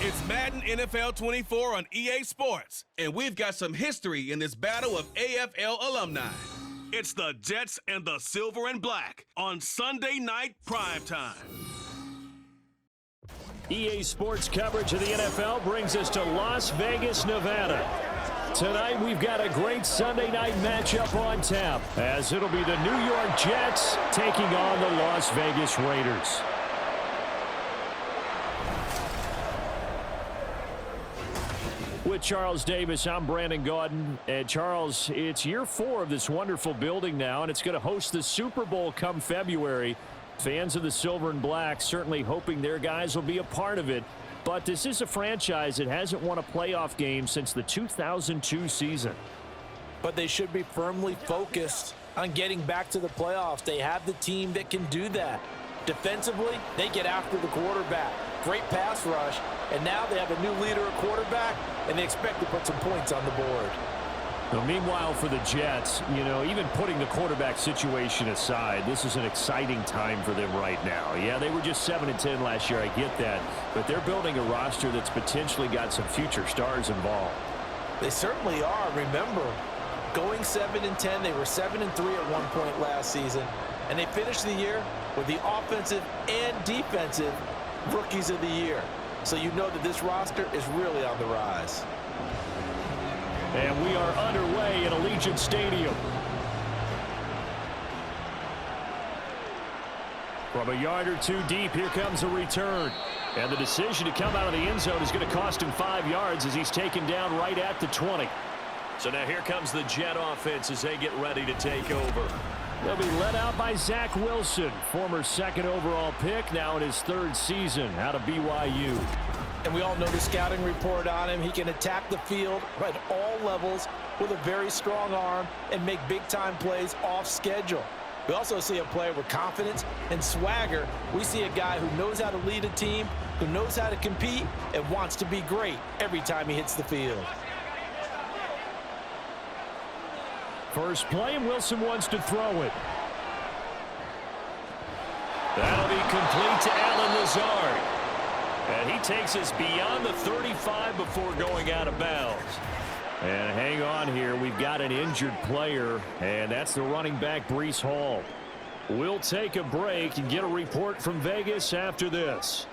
It's Madden NFL 24 on EA Sports, and we've got some history in this battle of AFL alumni. It's the Jets and the Silver and Black on Sunday Night Primetime. EA Sports coverage of the NFL brings us to Las Vegas, Nevada. Tonight, we've got a great Sunday night matchup on tap, as it'll be the New York Jets taking on the Las Vegas Raiders. With Charles Davis, I'm Brandon Gaudin. And Charles, it's year 4 of this wonderful building now, and it's going to host the Super Bowl come February. Fans of the Silver and Black certainly hoping their guys will be a part of it. But this is a franchise that hasn't won a playoff game since the 2002 season. But they should be firmly focused on getting back to the playoffs. They have the team that can do that. Defensively, they get after the quarterback. Great pass rush, and now they have a new leader at quarterback, and they expect to put some points on the board. Well, meanwhile, for the Jets, even putting the quarterback situation aside, this is an exciting time for them right now. Yeah, they were just 7-10 last year, I get that, but they're building a roster that's potentially got some future stars involved. They certainly are. Remember, going 7-10, they were 7-3 at one point last season, and they finished the year with the offensive and defensive rookies of the year. So you know that this roster is really on the rise. And we are underway at Allegiant Stadium. From a yard or two deep, here comes a return. And the decision to come out of the end zone is going to cost him 5 yards as he's taken down right at the 20. So now here comes the Jet offense as they get ready to take over. They'll be led out by Zach Wilson, former 2nd overall pick, now in his 3rd season out of BYU. And we all know the scouting report on him. He can attack the field at all levels with a very strong arm and make big-time plays off schedule. We also see a player with confidence and swagger. We see a guy who knows how to lead a team, who knows how to compete, and wants to be great every time he hits the field. First play, and Wilson wants to throw it. That'll be complete to Allen Lazard. And he takes us beyond the 35 before going out of bounds. And hang on here, we've got an injured player, and that's the running back, Breece Hall. We'll take a break and get a report from Vegas after this.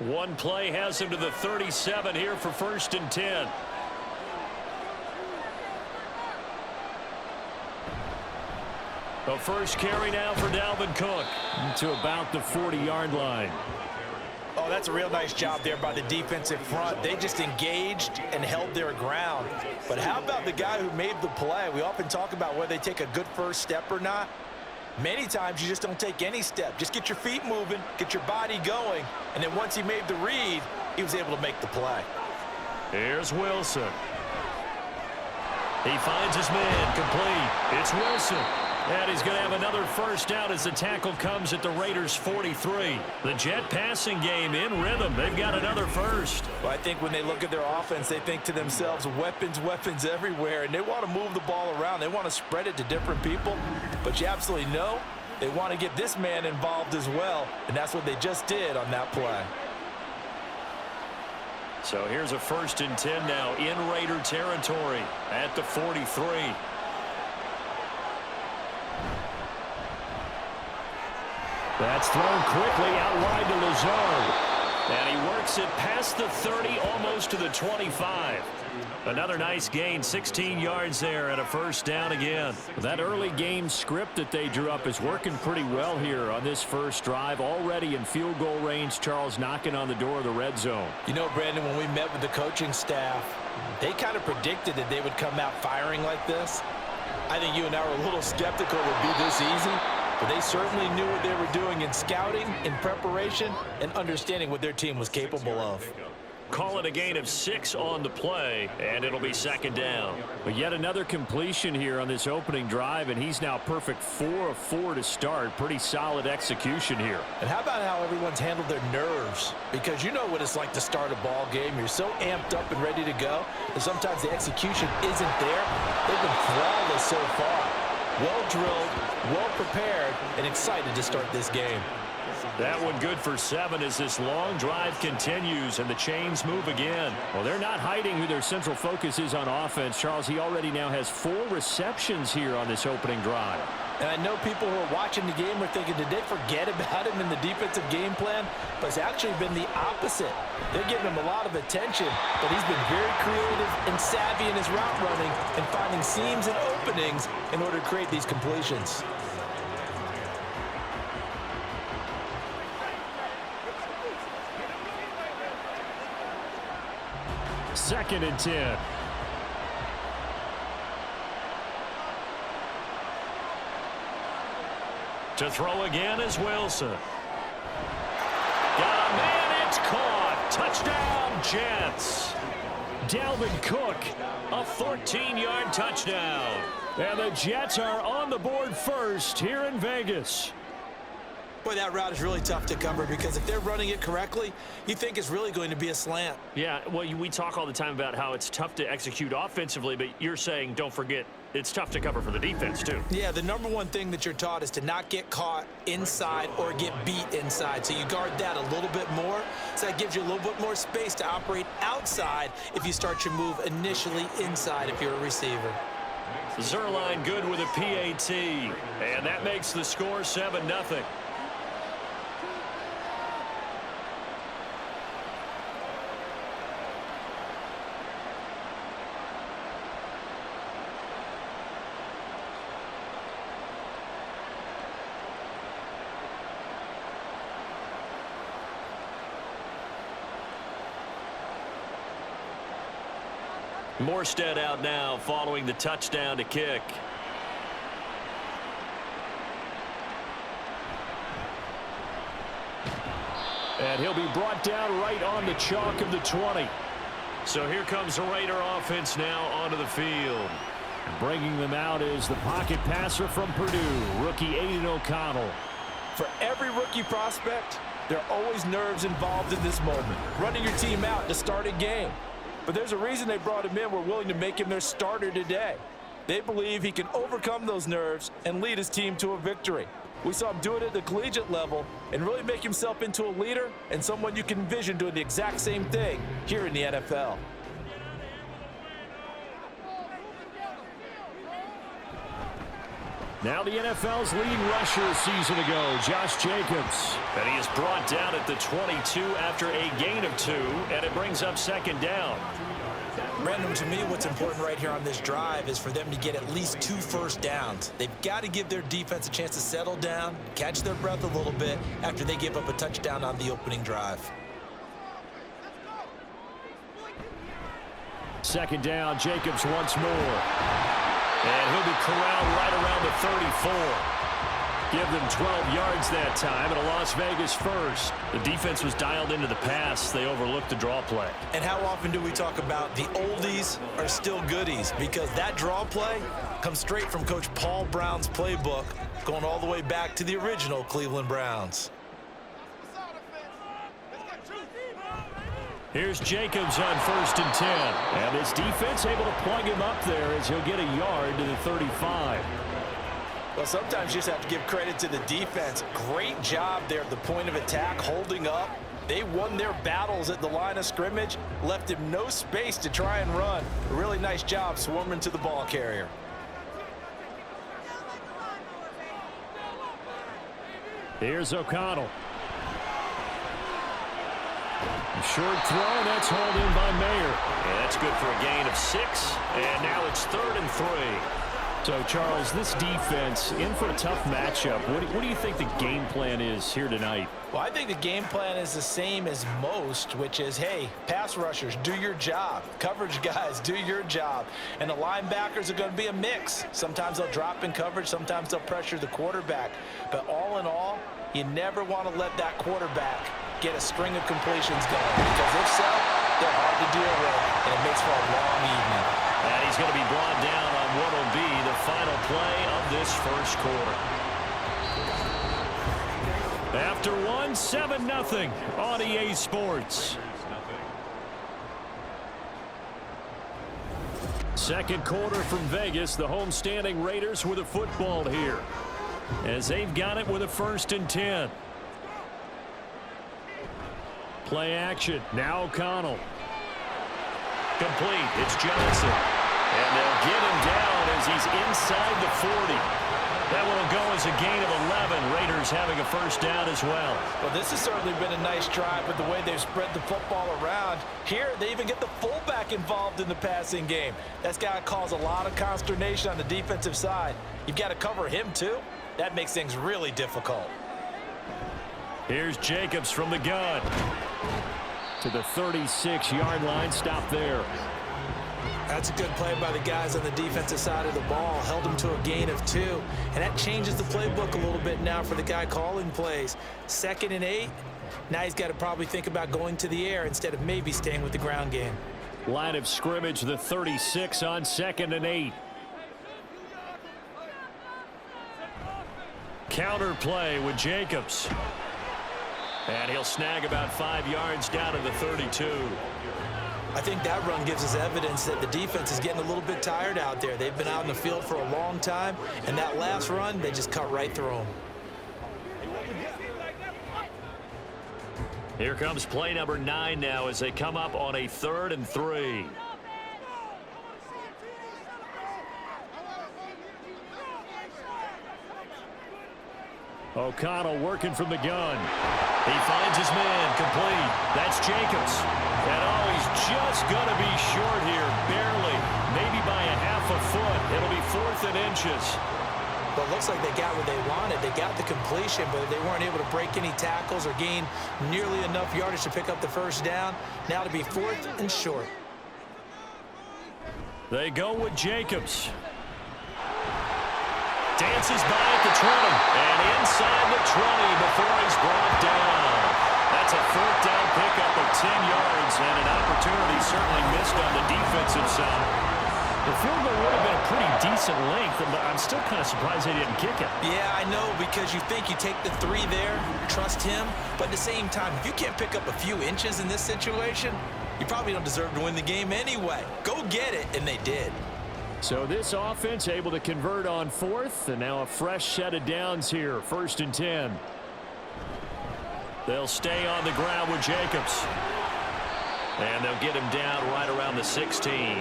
One play has him to the 37 here for 1st and 10. The first carry now for Dalvin Cook to about the 40-yard line. Oh, that's a real nice job there by the defensive front. They just engaged and held their ground. But how about the guy who made the play? We often talk about whether they take a good first step or not. Many times you just don't take any step. Just get your feet moving, get your body going, and then once he made the read, he was able to make the play. Here's Wilson. He finds his man complete. It's Wilson. And he's going to have another first down as the tackle comes at the Raiders' 43. The Jet passing game in rhythm. They've got another first. Well, I think when they look at their offense, they think to themselves, weapons, weapons everywhere. And they want to move the ball around. They want to spread it to different people. But you absolutely know they want to get this man involved as well. And that's what they just did on that play. So here's a 1st and 10 now in Raider territory at the 43. That's thrown quickly out wide to Lazard. And he works it past the 30, almost to the 25. Another nice gain, 16 yards there, and a first down again. That early game script that they drew up is working pretty well here on this first drive. Already in field goal range, Charles knocking on the door of the red zone. You know, Brandon, when we met with the coaching staff, they kind of predicted that they would come out firing like this. I think you and I were a little skeptical it would be this easy. But they certainly knew what they were doing in scouting, in preparation, and understanding what their team was capable of. call it a gain of 6 on the play, and it'll be second down. But yet another completion here on this opening drive, and he's now perfect 4 of 4 to start. Pretty solid execution here. And how about how everyone's handled their nerves? Because you know what it's like to start a ball game. You're so amped up and ready to go, and sometimes the execution isn't there. They've been flawless so far. Well drilled, well prepared, and excited to start this game. That one good for 7 as this long drive continues and the chains move again. Well, they're not hiding who their central focus is on offense. Charles, he already now has 4 receptions here on this opening drive. And I know people who are watching the game are thinking, did they forget about him in the defensive game plan? But it's actually been the opposite. They're giving him a lot of attention, but he's been very creative and savvy in his route running and finding seams and openings in order to create these completions. Second and 10. To throw again is Wilson. Got a man, it's caught. Touchdown, Jets. Dalvin Cook, A 14-yard touchdown. and the Jets are on the board first here in Vegas. Boy, that route is really tough to cover because if they're running it correctly, you think it's really going to be a slant. Yeah, well, we talk all the time about how it's tough to execute offensively, but you're saying, don't forget, it's tough to cover for the defense, too. Yeah, the number one thing that you're taught is to not get caught inside or get beat inside. So you guard that a little bit more. So that gives you a little bit more space to operate outside if you start your move initially inside if you're a receiver. Zerline good with a PAT, and that makes the score 7-0. Morstead out now following the touchdown to kick. And he'll be brought down right on the chalk of the 20. So here comes the Raider offense now onto the field. Bringing them out is the pocket passer from Purdue, rookie Aiden O'Connell. For every rookie prospect, there are always nerves involved in this moment. Running your team out to start a game. But there's a reason they brought him in. We're willing to make him their starter today. They believe he can overcome those nerves and lead his team to a victory. We saw him do it at the collegiate level and really make himself into a leader and someone you can envision doing the exact same thing here in the NFL. Now the NFL's leading rusher a season ago, Josh Jacobs. And he is brought down at the 22 after a gain of 2, and it brings up second down. Brandon, to me, what's important right here on this drive is for them to get at least 2 first downs. They've got to give their defense a chance to settle down, catch their breath a little bit after they give up a touchdown on the opening drive. Second down, Jacobs once more. And he'll be corralled right around the 34. Give them 12 yards that time, and a Las Vegas first. The defense was dialed into the pass. They overlooked the draw play. And how often do we talk about the oldies are still goodies? Because that draw play comes straight from Coach Paul Brown's playbook, going all the way back to the original Cleveland Browns. Here's Jacobs on 1st and 10. And this defense able to plug him up there as he'll get a yard to the 35. Well, sometimes you just have to give credit to the defense. Great job there at the point of attack, holding up. They won their battles at the line of scrimmage, left him no space to try and run. A really nice job swarming to the ball carrier. Here's O'Connell. Short throw, that's hauled in by Mayer. And that's good for a gain of 6, and now it's 3rd and 3. So, Charles, this defense in for a tough matchup. What do you think the game plan is here tonight? Well, I think the game plan is the same as most, which is, hey, pass rushers, do your job. Coverage guys, do your job. And the linebackers are going to be a mix. Sometimes they'll drop in coverage, sometimes they'll pressure the quarterback. But all in all, you never want to let that quarterback get a string of completions going, because if so, They're hard to deal with, and it makes for a long evening. And he's going to be brought down on what will be the final play of this first quarter. After one, 7-0 on EA Sports. Second quarter from Vegas. The homestanding Raiders with a football here, as they've got it with a 1st and 10. Play action. Now O'Connell. Complete. It's Johnson. And they'll get him down as he's inside the 40. That one will go as a gain of 11. Raiders having a 1st down as well. Well, this has certainly been a nice drive with the way they've spread the football around. Here, they even get the fullback involved in the passing game. That's got to cause a lot of consternation on the defensive side. You've got to cover him, too. That makes things really difficult. Here's Jacobs from the gun. To the 36-yard line. Stop there. That's a good play by the guys on the defensive side of the ball. Held them to a gain of 2. And that changes the playbook a little bit now for the guy calling plays. 2nd and 8. Now he's got to probably think about going to the air instead of maybe staying with the ground game. Line of scrimmage, the 36 on 2nd and 8. Counter play with Jacobs. And he'll snag about 5 yards down to the 32. I think that run gives us evidence that the defense is getting a little bit tired out there. They've been out in the field for a long time, and that last run, they just cut right through them. Here comes play number 9 now as they come up on a 3rd and 3. O'Connell working from the gun. He finds his man, complete. That's Jacobs. And oh, he's just going to be short here, barely. Maybe by a half a foot. It'll be 4th and inches. Well, it looks like they got what they wanted. They got the completion, but they weren't able to break any tackles or gain nearly enough yardage to pick up the 1st down. Now to be 4th and short. They go with Jacobs. Dances by at the 20, and inside the 20 before he's brought down. That's a 4th down pickup of 10 yards, and an opportunity certainly missed on the defensive side. The field goal would have been a pretty decent length, but I'm still kind of surprised they didn't kick it. Yeah, I know, because you think you take the 3 there, trust him, but at the same time, if you can't pick up a few inches in this situation, you probably don't deserve to win the game anyway. Go get it, and they did. So this offense able to convert on 4th, and now a fresh set of downs here. 1st and 10. They'll stay on the ground with Jacobs. And they'll get him down right around the 16.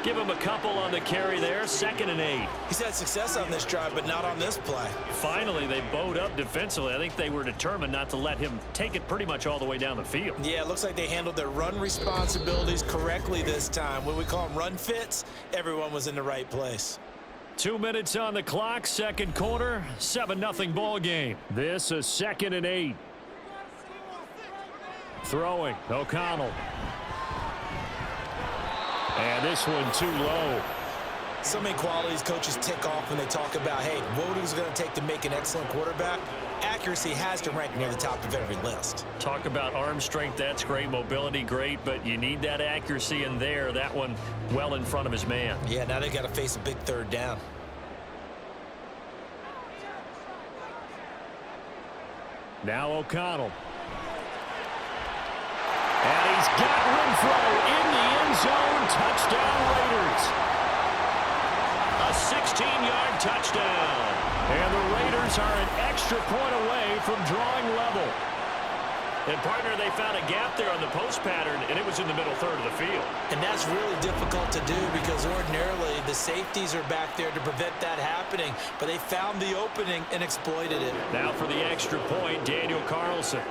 Give him a couple on the carry there. 2nd and 8. He's had success on this drive, but not on this play. Finally, they bowed up defensively. I think they were determined not to let him take it pretty much all the way down the field. Yeah, it looks like they handled their run responsibilities correctly this time. When we call them run fits, everyone was in the right place. 2 minutes on the clock, 2nd quarter, 7-0 ball game. This is 2nd and 8. Throwing, O'Connell. And this one too low. So many qualities coaches tick off when they talk about, hey, what is it going to take to make an excellent quarterback? Accuracy has to rank near the top of every list. Talk about arm strength, that's great. Mobility, great. But you need that accuracy in there. That one well in front of his man. Yeah, now they got to face a big 3rd down. Now O'Connell. And he's got Renfro in the end zone. Touchdown, Raiders. A 16-yard touchdown. And the Raiders are an extra point away from drawing level. And, partner, they found a gap there on the post pattern, and it was in the middle 3rd of the field. And that's really difficult to do because ordinarily the safeties are back there to prevent that happening. But they found the opening and exploited it. Now for the extra point, Daniel Carlson.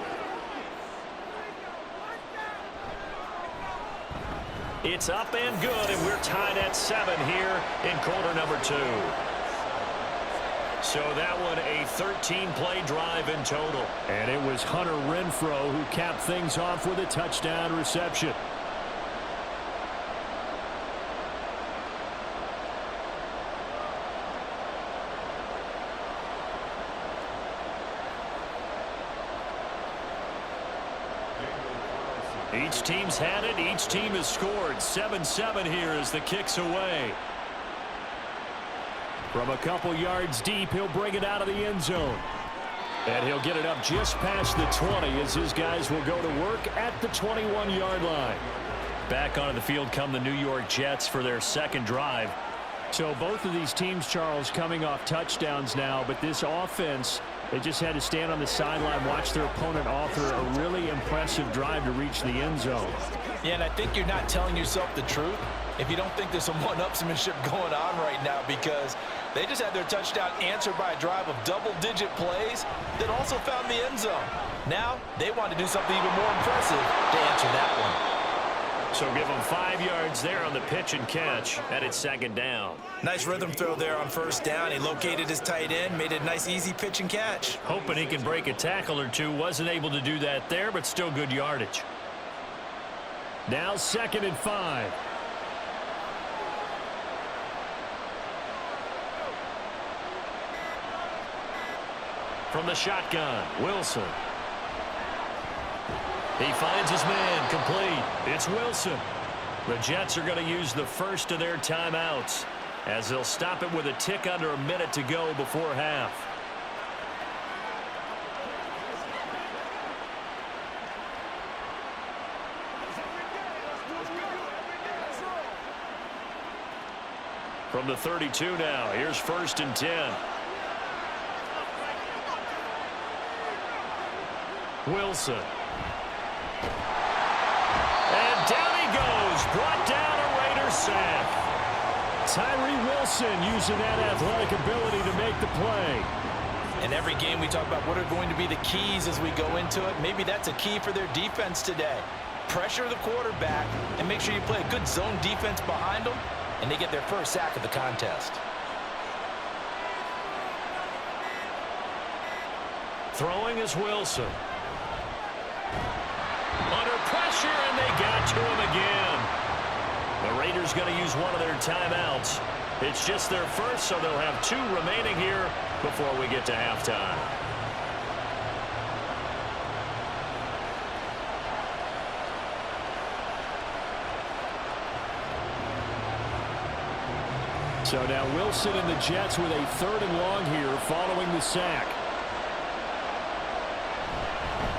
It's up and good, and we're tied at 7 here in quarter number 2. So that one a 13-play drive in total. And it was Hunter Renfro who capped things off with a touchdown reception. Each team's had it. Each team has scored. 7-7 here as the kick's away. From a couple yards deep, he'll bring it out of the end zone. And he'll get it up just past the 20 as his guys will go to work at the 21-yard line. Back onto the field come the New York Jets for their second drive. So both of these teams, Charles, coming off touchdowns now, but this offense, they just had to stand on the sideline, watch their opponent author a really impressive drive to reach the end zone. Yeah, and I think you're not telling yourself the truth if you don't think there's some one-upsmanship going on right now, because they just had their touchdown answered by a drive of double-digit plays that also found the end zone. Now, they want to do something even more impressive to answer that one. So give him 5 yards there on the pitch and catch, and it's second down. Nice rhythm throw there on first down. He located his tight end, made it a nice, easy pitch and catch. Hoping he can break a tackle or two. Wasn't able to do that there, but still good yardage. Now 2nd and 5. From the shotgun, Wilson. He finds his man, complete. It's Wilson. The Jets are going to use the first of their timeouts as they'll stop it with a tick under a minute to go before half. From the 32 now, here's 1st and 10. Wilson. And down he goes. Brought down a Raider sack. Tyree Wilson using that athletic ability to make the play. In every game we talk about what are going to be the keys as we go into it. Maybe that's a key for their defense today. Pressure the quarterback and make sure you play a good zone defense behind them, and they get their first sack of the contest. Throwing is Wilson. Under pressure, and they got to him again. The Raiders going to use one of their timeouts. It's just their first, so they'll have 2 remaining here before we get to halftime. So now Wilson and the Jets with a 3rd and long here following the sack.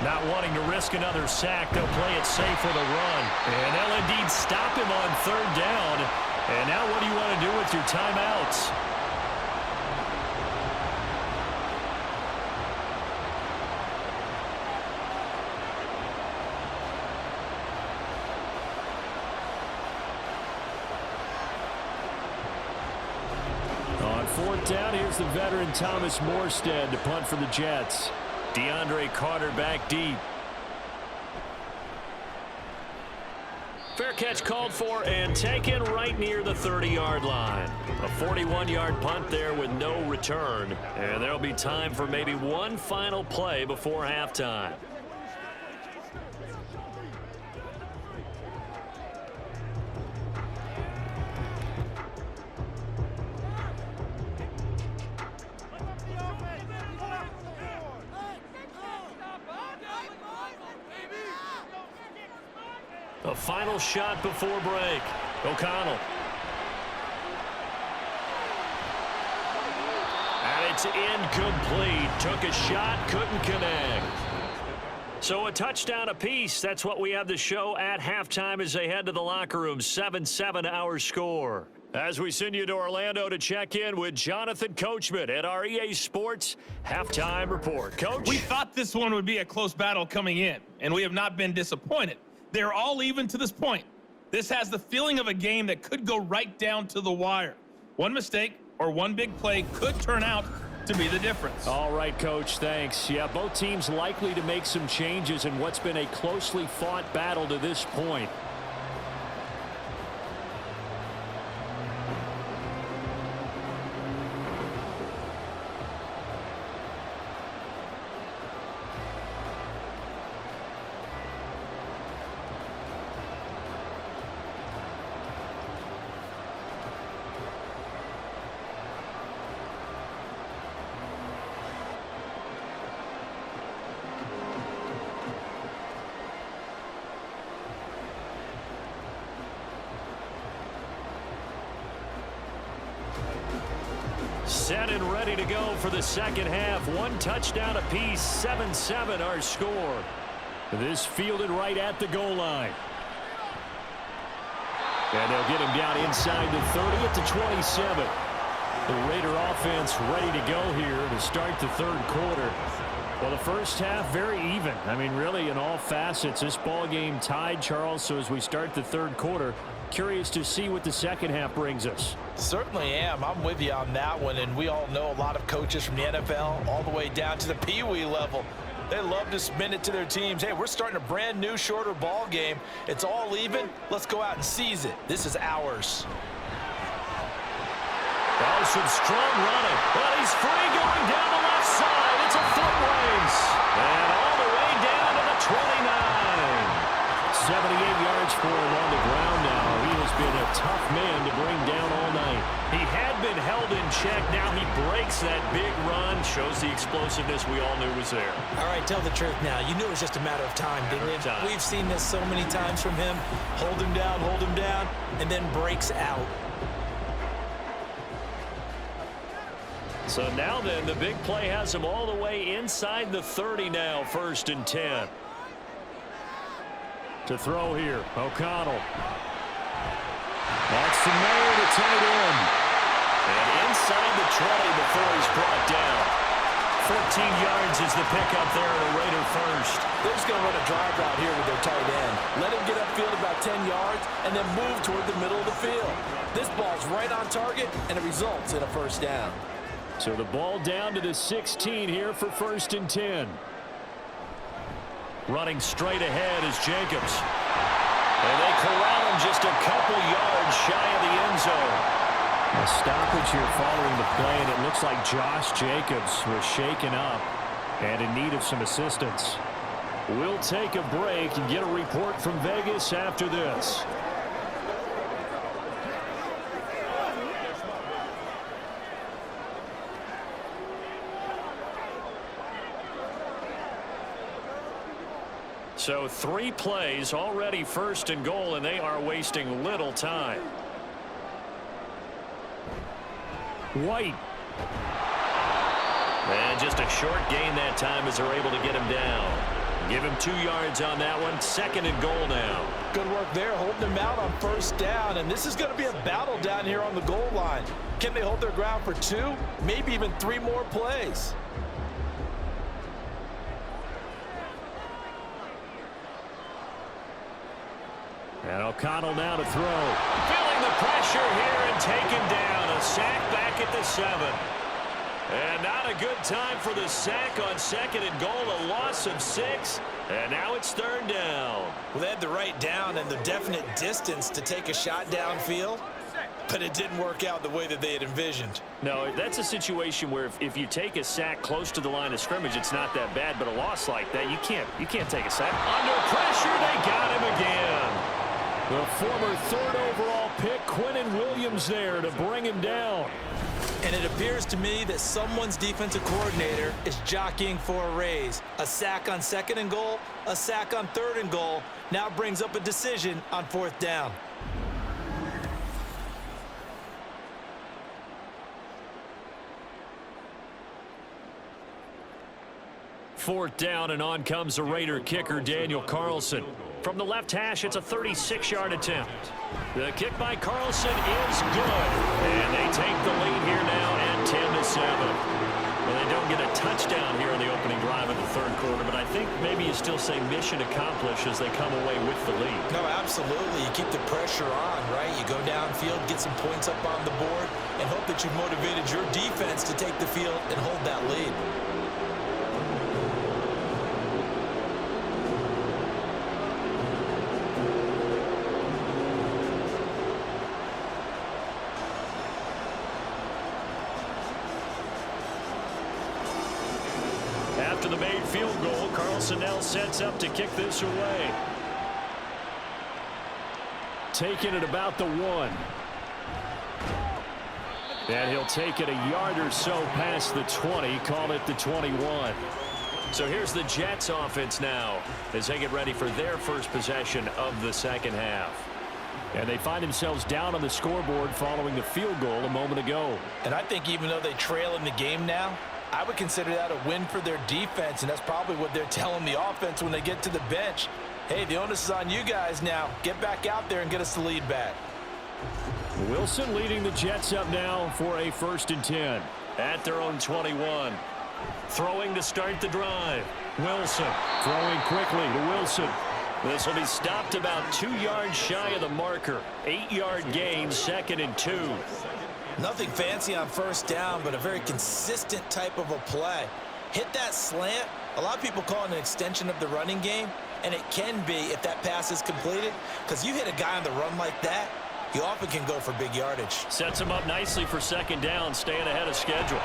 Not wanting to risk another sack, they'll play it safe with a run. And they'll indeed stop him on 3rd down. And now what do you want to do with your timeouts? On 4th down, here's the veteran Thomas Morstead to punt for the Jets. DeAndre Carter back deep. Fair catch called for and taken right near the 30-yard line. A 41-yard punt there with no return. And there'll be time for maybe one final play before halftime. A final shot before break. O'Connell. And it's incomplete. Took a shot, couldn't connect. So a touchdown apiece. That's what we have to show at halftime as they head to the locker room. 7-7 our score. As we send you to Orlando to check in with Jonathan Coachman at our EA Sports Halftime Report. Coach? We thought this one would be a close battle coming in, and we have not been disappointed. They're all even to this point. This has the feeling of a game that could go right down to the wire. One mistake or one big play could turn out to be the difference. All right, Coach, thanks. Yeah, both teams likely to make some changes in what's been a closely fought battle to this point. Set and ready to go for the second half. One touchdown apiece, 7-7 our score. This fielded right at the goal line. And they'll get him down inside the 30 at the 27. The Raider offense ready to go here to start the third quarter. Well, the first half, very even. I mean, really, in all facets, this ball game tied, Charles. So as we start the third quarter, curious to see what the second half brings us. Certainly am. I'm with you on that one. And we all know a lot of coaches from the NFL all the way down to the Pee Wee level. They love to spin it to their teams. Hey, we're starting a brand new, shorter ball game. It's all even. Let's go out and seize it. This is ours. Oh, some strong running. But he's free going down the left side. It's a foot race. And all the way down to the 29. 78 yards for him on the ground now. He has been a tough man to bring down all night. He had been held in check. Now he breaks that big run. Shows the explosiveness we all knew was there. All right, tell the truth now. You knew it was just a matter of time, didn't you? We've seen this so many times from him. Hold him down, and then breaks out. So now then, the big play has him all the way inside the 30 now, 1st and 10. To throw here, O'Connell. That's the Mayer to tight end. And inside the 20 before he's brought down. 14 yards is the pickup there at a Raider first. They're just going to run a drive route here with their tight end. Let him get upfield about 10 yards and then move toward the middle of the field. This ball's right on target, and it results in a first down. So the ball down to the 16 here for 1st and 10. Running straight ahead is Jacobs. And they corral him just a couple yards shy of the end zone. A stoppage here following the play, and it looks like Josh Jacobs was shaken up and in need of some assistance. We'll take a break and get a report from Vegas after this. So 3 plays already 1st and goal, and they are wasting little time. White. And just a short gain that time as they're able to get him down. Give him 2 yards on that one. 2nd and goal now. Good work there, holding him out on 1st down. And this is going to be a battle down here on the goal line. Can they hold their ground for 2, maybe even 3 more plays? And O'Connell now to throw. Feeling the pressure here and taken down. A sack back at the 7. And not a good time for the sack on 2nd and goal. A loss of 6. And now it's 3rd down. Well, they had the right down and the definite distance to take a shot downfield, but it didn't work out the way that they had envisioned. No, that's a situation where if you take a sack close to the line of scrimmage, it's not that bad. But a loss like that, you can't take a sack. Under pressure, they got him again. The former 3rd overall pick, Quinnen Williams, there to bring him down. And it appears to me that someone's defensive coordinator is jockeying for a raise. A sack on 2nd and goal, a sack on 3rd and goal, now brings up a decision on 4th down. Fourth down, and on comes the Raider kicker, Daniel Carlson. From the left hash, it's a 36-yard attempt. The kick by Carlson is good. And they take the lead here now at 10-7. Well, they don't get a touchdown here in the opening drive of the third quarter, but I think maybe you still say mission accomplished as they come away with the lead. No, absolutely. You keep the pressure on, right? You go downfield, get some points up on the board, and hope that you've motivated your defense to take the field and hold that lead. After the made field goal, Carlson now sets up to kick this away. Taking it about the 1. And he'll take it a yard or so past the 20, call it the 21. So here's the Jets offense now as they get ready for their first possession of the second half. And they find themselves down on the scoreboard following the field goal a moment ago. And I think even though they trail in the game now, I would consider that a win for their defense, and that's probably what they're telling the offense when they get to the bench. Hey, the onus is on you guys now. Get back out there and get us the lead back. Wilson leading the Jets up now for a 1st and 10. At their own 21. Throwing to start the drive. Wilson. Throwing quickly to Wilson. This will be stopped about 2 yards shy of the marker. 8-yard gain, 2nd and 2. Nothing fancy on 1st down, but a very consistent type of a play. Hit that slant. A lot of people call it an extension of the running game, and it can be if that pass is completed, because you hit a guy on the run like that, you often can go for big yardage. Sets him up nicely for 2nd down, staying ahead of schedule.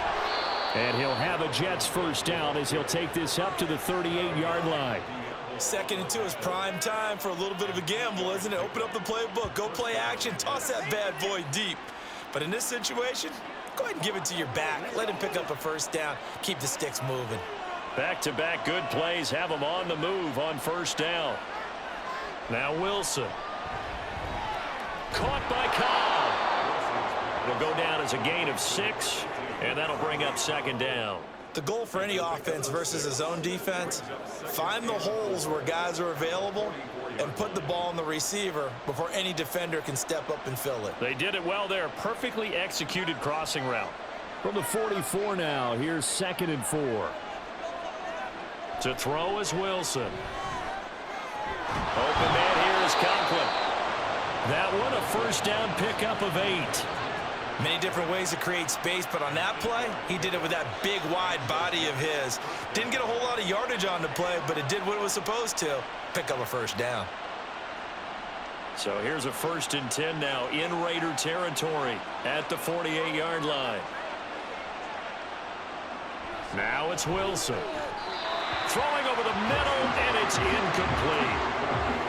And he'll have a Jets 1st down as he'll take this up to the 38-yard line. 2nd and 2 is prime time for a little bit of a gamble, isn't it? Open up the playbook, go play action, toss that bad boy deep. But in this situation, go ahead and give it to your back. Let him pick up a 1st down, keep the sticks moving. Back-to-back good plays have him on the move on 1st down. Now Wilson. Caught by Cobb. It'll go down as a gain of 6, and that'll bring up 2nd down. The goal for any offense versus his own defense, find the holes where guys are available and put the ball on the receiver before any defender can step up and fill it. They did it well there. Perfectly executed crossing route. From the 44 now, here's 2nd and 4. To throw is Wilson. Open man here is Conklin. That one a 1st down pickup of 8. Many different ways to create space, but on that play, he did it with that big, wide body of his. Didn't get a whole lot of yardage on the play, but it did what it was supposed to. Pick up a 1st down. So here's a 1st and 10 now in Raider territory at the 48-yard line. Now it's Wilson. Throwing over the middle, and it's incomplete.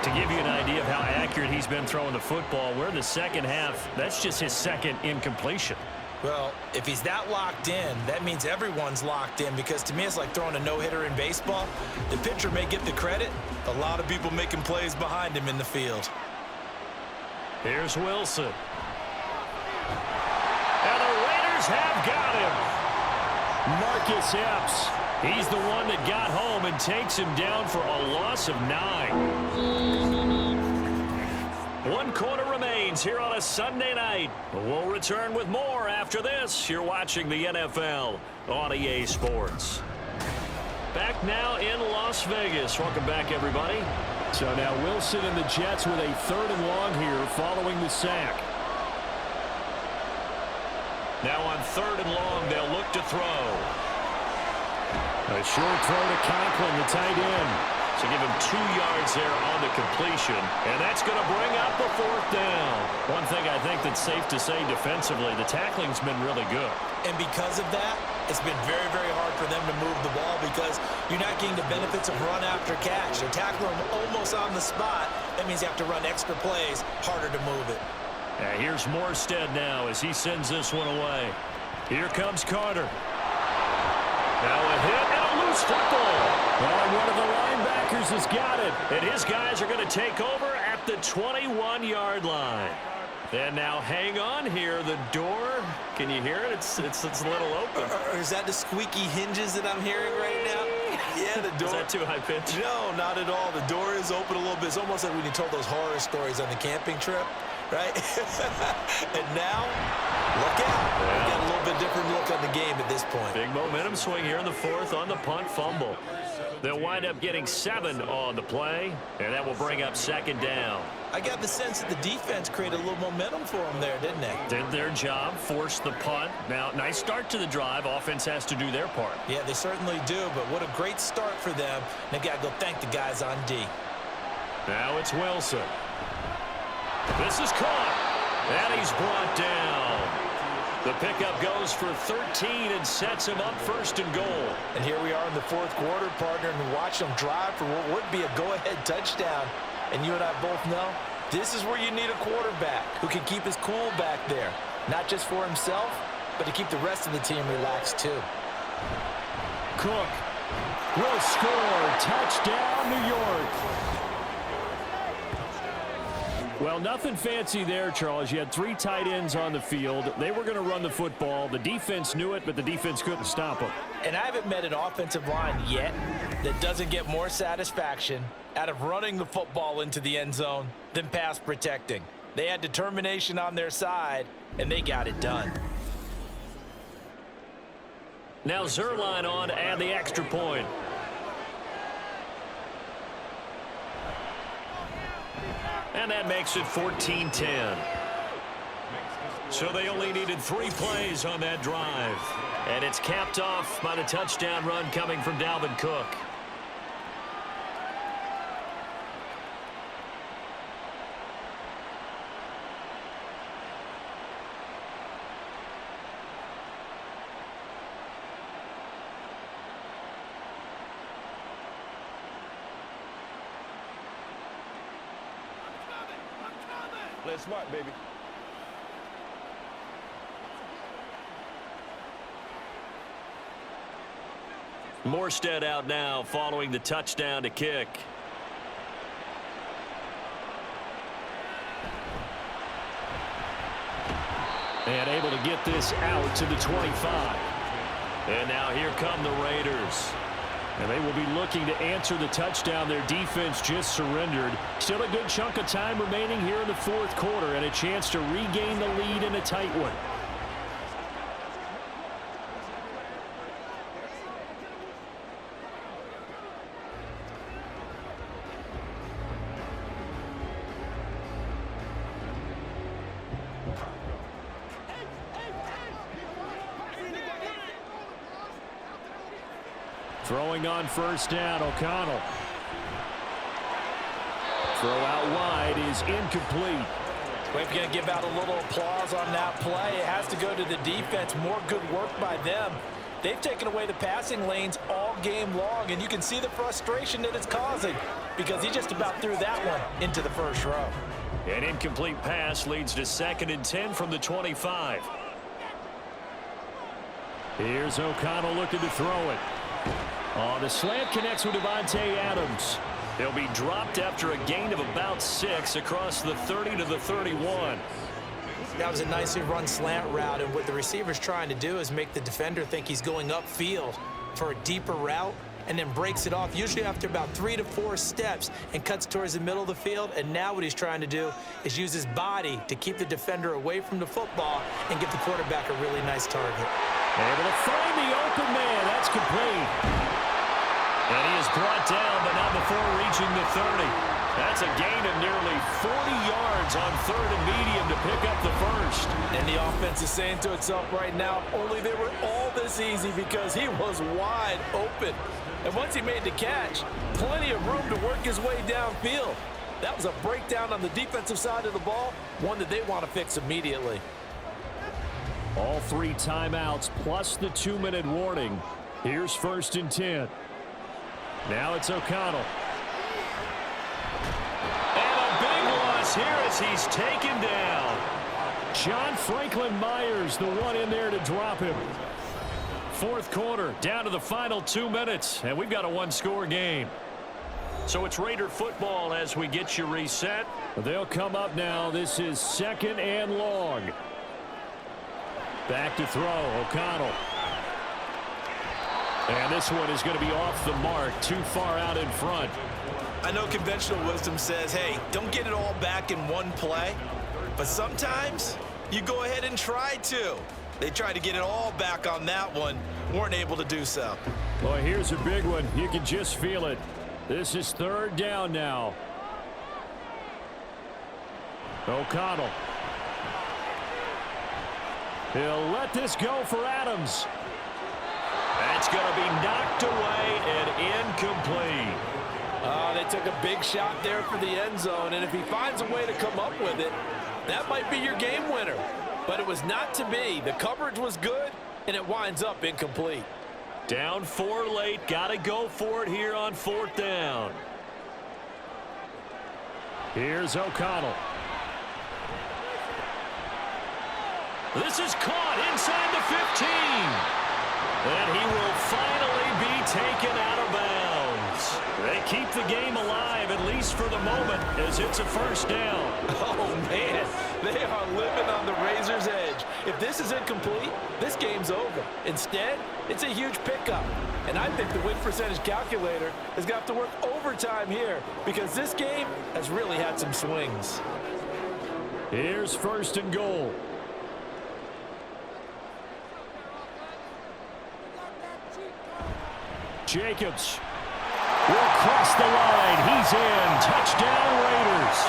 To give you an idea of how accurate he's been throwing the football, we're in the 2nd half. That's just his 2nd incompletion. Well, if he's that locked in, that means everyone's locked in, because to me it's like throwing a no-hitter in baseball. The pitcher may get the credit. A lot of people making plays behind him in the field. Here's Wilson. And the Raiders have got him. Marcus Epps. He's the one that got home and takes him down for a loss of 9. 1 quarter remains here on a Sunday night. We'll return with more after this. You're watching the NFL on EA Sports. Back now in Las Vegas. Welcome back, everybody. So now Wilson and the Jets with a 3rd and long here following the sack. Now on 3rd and long, they'll look to throw. A short throw to Conklin, the tight end. So give him 2 yards there on the completion, and that's going to bring up the 4th down. One thing I think that's safe to say defensively, the tackling's been really good. And because of that, it's been very, very hard for them to move the ball, because you're not getting the benefits of run after catch. They're tackling them almost on the spot. That means you have to run extra plays, harder to move it. Here's Morstead now as he sends this one away. Here comes Carter. Now a hit and a loose football. And one of the linebackers has got it. And his guys are going to take over at the 21-yard line. And now hang on here. The door, can you hear it? It's a little open. Or is that the squeaky hinges that I'm hearing right now? Yeah, the door. Is that too high pitch? No, not at all. The door is open a little bit. It's almost like when you told those horror stories on the camping trip, right? And now, look out. Yeah. We got a little bit different look on the game at this point. Big momentum swing here in the 4th on the punt fumble. They'll wind up getting 7 on the play, and that will bring up 2nd down. I got the sense that the defense created a little momentum for them there, didn't they? Did their job, forced the punt. Now, nice start to the drive. Offense has to do their part. Yeah, they certainly do, but what a great start for them. They've got to go thank the guys on D. Now it's Wilson. This is caught, and he's brought down. The pickup goes for 13 and sets him up 1st and goal. And here we are in the 4th quarter, partner, and watch them drive for what would be a go-ahead touchdown. And you and I both know this is where you need a quarterback who can keep his cool back there, not just for himself, but to keep the rest of the team relaxed too. Cook will score. Touchdown, New York. Well, nothing fancy there, Charles. You had 3 tight ends on the field. They were going to run the football. The defense knew it, but the defense couldn't stop them. And I haven't met an offensive line yet that doesn't get more satisfaction out of running the football into the end zone than pass protecting. They had determination on their side, and they got it done. Now Zerline on to add the extra point. And that makes it 14-10. So they only needed 3 plays on that drive. And it's capped off by the touchdown run coming from Dalvin Cook. Play smart, baby. Morstead out now following the touchdown to kick. And able to get this out to the 25. And now here come the Raiders. And they will be looking to answer the touchdown their defense just surrendered. Still a good chunk of time remaining here in the 4th quarter and a chance to regain the lead in a tight one. Throwing on first down, O'Connell. Throw out wide is incomplete. Well, if you're going to give out a little applause on that play, it has to go to the defense. More good work by them. They've taken away the passing lanes all game long, and you can see the frustration that it's causing because he just about threw that one into the first row. An incomplete pass leads to 2nd and 10 from the 25. Here's O'Connell looking to throw it. The slant connects with Devontae Adams. They'll be dropped after a gain of about 6 across the 30 to the 31. That was a nicely run slant route, and what the receiver's trying to do is make the defender think he's going upfield for a deeper route and then breaks it off, usually after about 3 to 4 steps, and cuts towards the middle of the field. And now what he's trying to do is use his body to keep the defender away from the football and give the quarterback a really nice target. Able to find the open man. That's complete. And he is brought down, but not before reaching the 30. That's a gain of nearly 40 yards on 3rd and medium to pick up the first. And the offense is saying to itself right now, only they were all this easy because he was wide open. And once he made the catch, plenty of room to work his way downfield. That was a breakdown on the defensive side of the ball, one that they want to fix immediately. All 3 timeouts plus the 2-minute warning. Here's 1st and 10. Now it's O'Connell. And a big loss here as he's taken down. John Franklin Myers, the one in there to drop him. 4th quarter, down to the final 2 minutes, and we've got a 1-score game. So it's Raider football as we get you reset. They'll come up now. This is 2nd and long. Back to throw, O'Connell. And this one is going to be off the mark, too far out in front. I know conventional wisdom says, hey, don't get it all back in one play. But sometimes you go ahead and try to. They tried to get it all back on that one, weren't able to do so. Well, here's a big one. You can just feel it. This is 3rd down now. O'Connell. He'll let this go for Adams. That's going to be knocked away and incomplete. They took a big shot there for the end zone, and if he finds a way to come up with it, that might be your game winner. But it was not to be. The coverage was good, and it winds up incomplete. Down 4 late. Got to go for it here on 4th down. Here's O'Connell. This is caught inside the 15. And he will finally be taken out of bounds. They keep the game alive, at least for the moment, as it's a first down. Oh, man, they are living on the razor's edge. If this is incomplete, this game's over. Instead, it's a huge pickup. And I think the win percentage calculator is going to have to work overtime here because this game has really had some swings. Here's first and goal. Jacobs will cross the line. He's in. Touchdown, Raiders.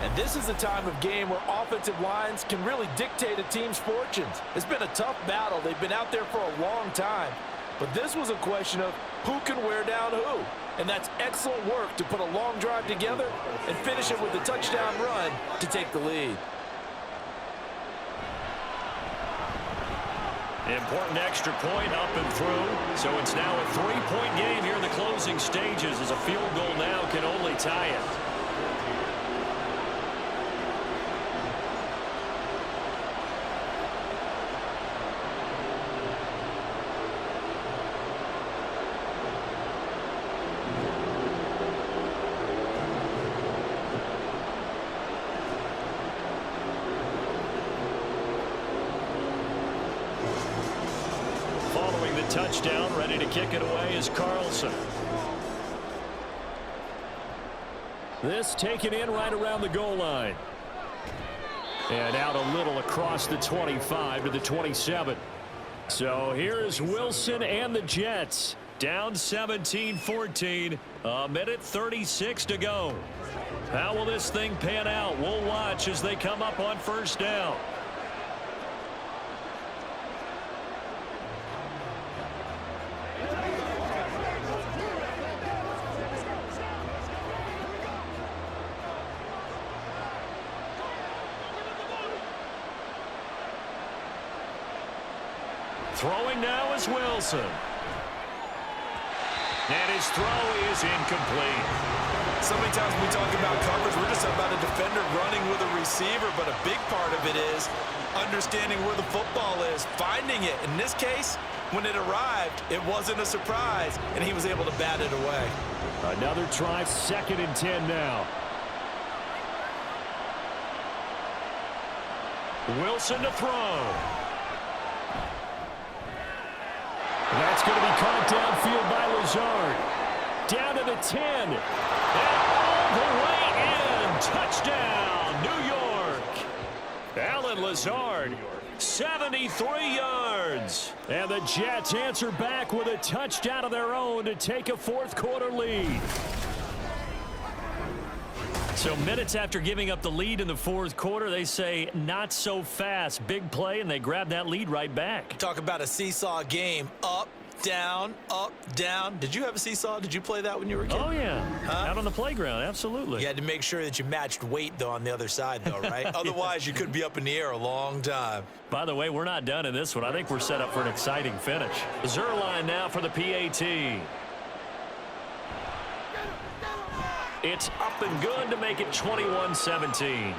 And this is the time of game where offensive lines can really dictate a team's fortunes. It's been a tough battle. They've been out there for a long time. But this was a question of who can wear down who. And that's excellent work to put a long drive together and finish it with a touchdown run to take the lead. Important extra point up and through. So it's now a 3-point game here in the closing stages as a field goal now can only tie it. Touchdown, ready to kick it away is Carlson. This taken in right around the goal line. And out a little across the 25 to the 27. So here is Wilson and the Jets. Down 17-14. A minute 36 to go. How will this thing pan out? We'll watch as they come up on first down. Throwing now is Wilson. And his throw is incomplete. So many times when we talk about coverage, we're just about a defender running with a receiver, but a big part of it is understanding where the football is, finding it. In this case, when it arrived, it wasn't a surprise, and he was able to bat it away. Another try, 2nd and 10 now. Wilson to throw. That's going to be caught downfield by Lazard. Down to the 10. And all the way in. Touchdown, New York. Alan Lazard, 73 yards. And the Jets answer back with a touchdown of their own to take a fourth-quarter lead. So minutes after giving up the lead in the fourth quarter, they say not so fast. Big play, and they grab that lead right back. Talk about a seesaw game. Up, down, up, down. Did you have a seesaw? Did you play that when you were a kid? Oh, yeah. Out on the playground, absolutely. You had to make sure that you matched weight, though, on the other side, though, right? Otherwise, you could be up in the air a long time. By the way, we're not done in this one. I think we're set up for an exciting finish. Zerline now for the PAT. It's up and good to make it 21-17.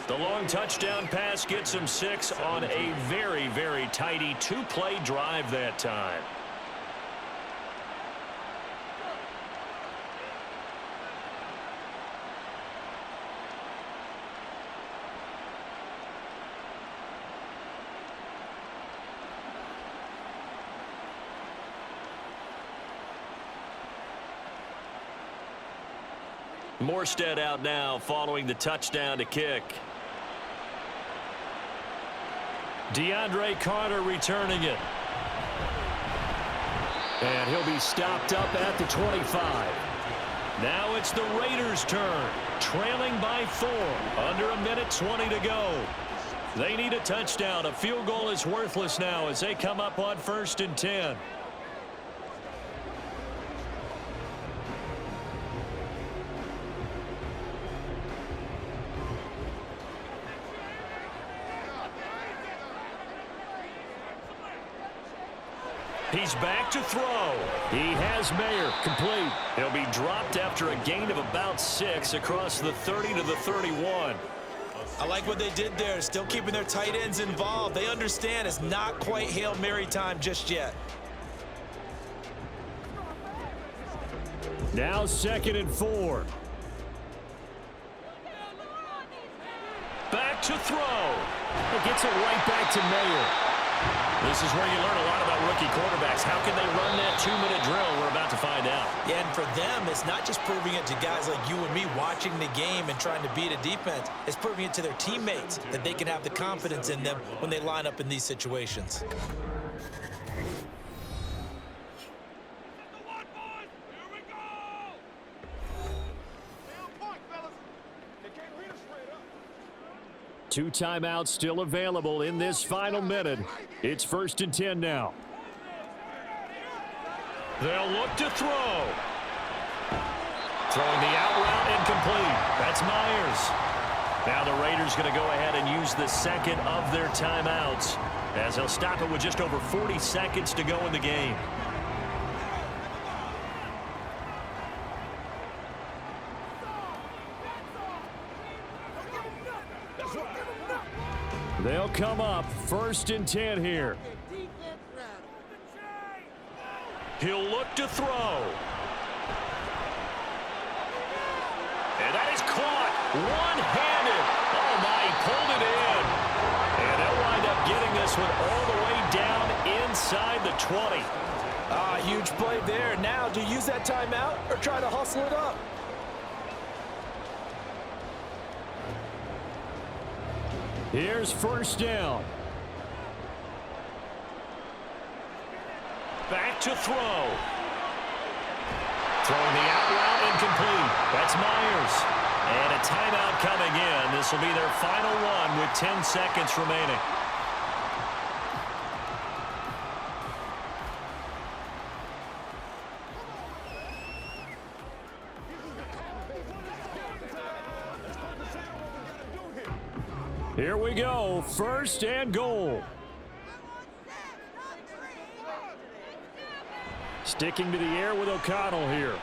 The long touchdown pass gets him 6 on a very, very tidy 2-play drive that time. Morstead out now following the touchdown to kick. DeAndre Carter returning it. And he'll be stopped up at the 25. Now it's the Raiders' turn, trailing by 4, under a minute 20 to go. They need a touchdown. A field goal is worthless now as they come up on 1st and 10. He's he's back to throw. He has Mayer complete. He'll be dropped after a gain of about 6 across the 30 to the 31. I like what they did there, still keeping their tight ends involved. They understand it's not quite Hail Mary time just yet. Now 2nd and 4. Back to throw. It gets it right back to Mayer. This is where you learn a lot about rookie quarterbacks. How can they run that 2-minute drill? We're about to find out. Yeah, and for them, it's not just proving it to guys like you and me watching the game and trying to beat a defense. It's proving it to their teammates that they can have the confidence in them when they line up in these situations. Two timeouts still available in this final minute. It's 1st and 10 now. They'll look to throw. Throwing the out route incomplete. That's Myers. Now the Raiders going to go ahead and use the second of their timeouts, as they'll stop it with just over 40 seconds to go in the game. They'll come up 1st and 10 here. He'll look to throw. And that is caught one-handed. Oh, my, he pulled it in. And they'll wind up getting this one all the way down inside the 20. Huge play there. Now, do you use that timeout or try to hustle it up? Here's 1st down. Back to throw. Throwing the out route incomplete. That's Myers. And a timeout coming in. This will be their final one with 10 seconds remaining. Here we go. 1st and goal. Sticking to the air with O'Connell here.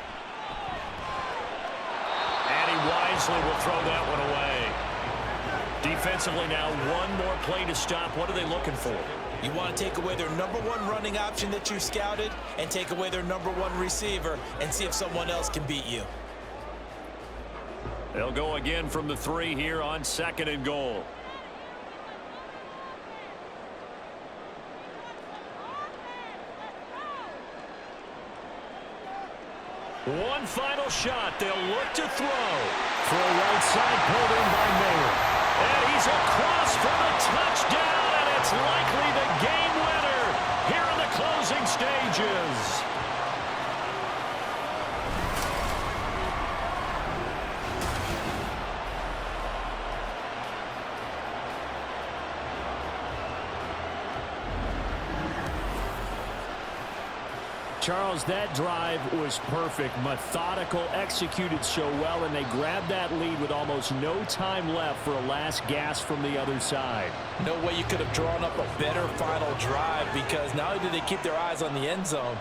And he wisely will throw that one away. Defensively now, one more play to stop. What are they looking for? You want to take away their #1 running option that you scouted and take away their #1 receiver and see if someone else can beat you. They'll go again from the 3 here on 2nd and goal. One final shot. They'll look to throw. Throw right side, pulled in by Mayer. And he's across for the touchdown, and it's likely the game winner here in the closing stages. Charles, that drive was perfect. Methodical, executed so well, and they grabbed that lead with almost no time left for a last gasp from the other side. No way you could have drawn up a better final drive, because not only did they keep their eyes on the end zone,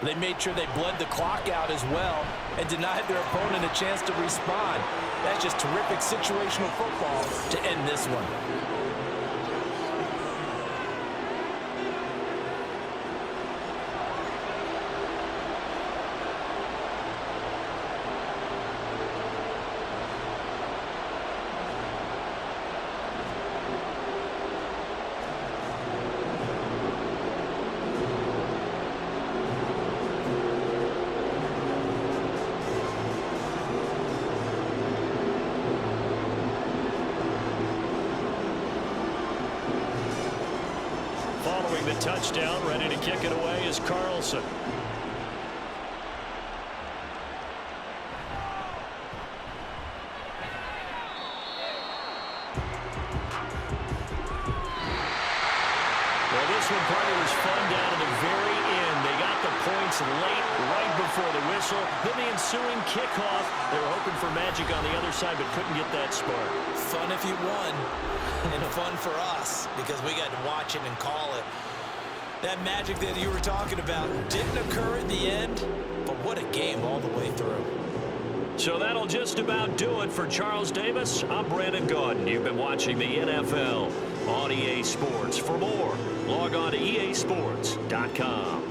they made sure they bled the clock out as well and denied their opponent a chance to respond. That's just terrific situational football to end this one. Following the touchdown, ready to kick it away is Carlson. Well, this one probably was fun down to the very end. They got the points late, right before the whistle. Then the ensuing kickoff. They were hoping for magic on the other side, but couldn't get that spark. Fun if you won, and fun for us because we got to watch it and call it. That magic that you were talking about didn't occur at the end, but what a game all the way through. So that'll just about do it for Charles Davis. I'm Brandon Gaudin. You've been watching the NFL on EA Sports. For more, log on to easports.com.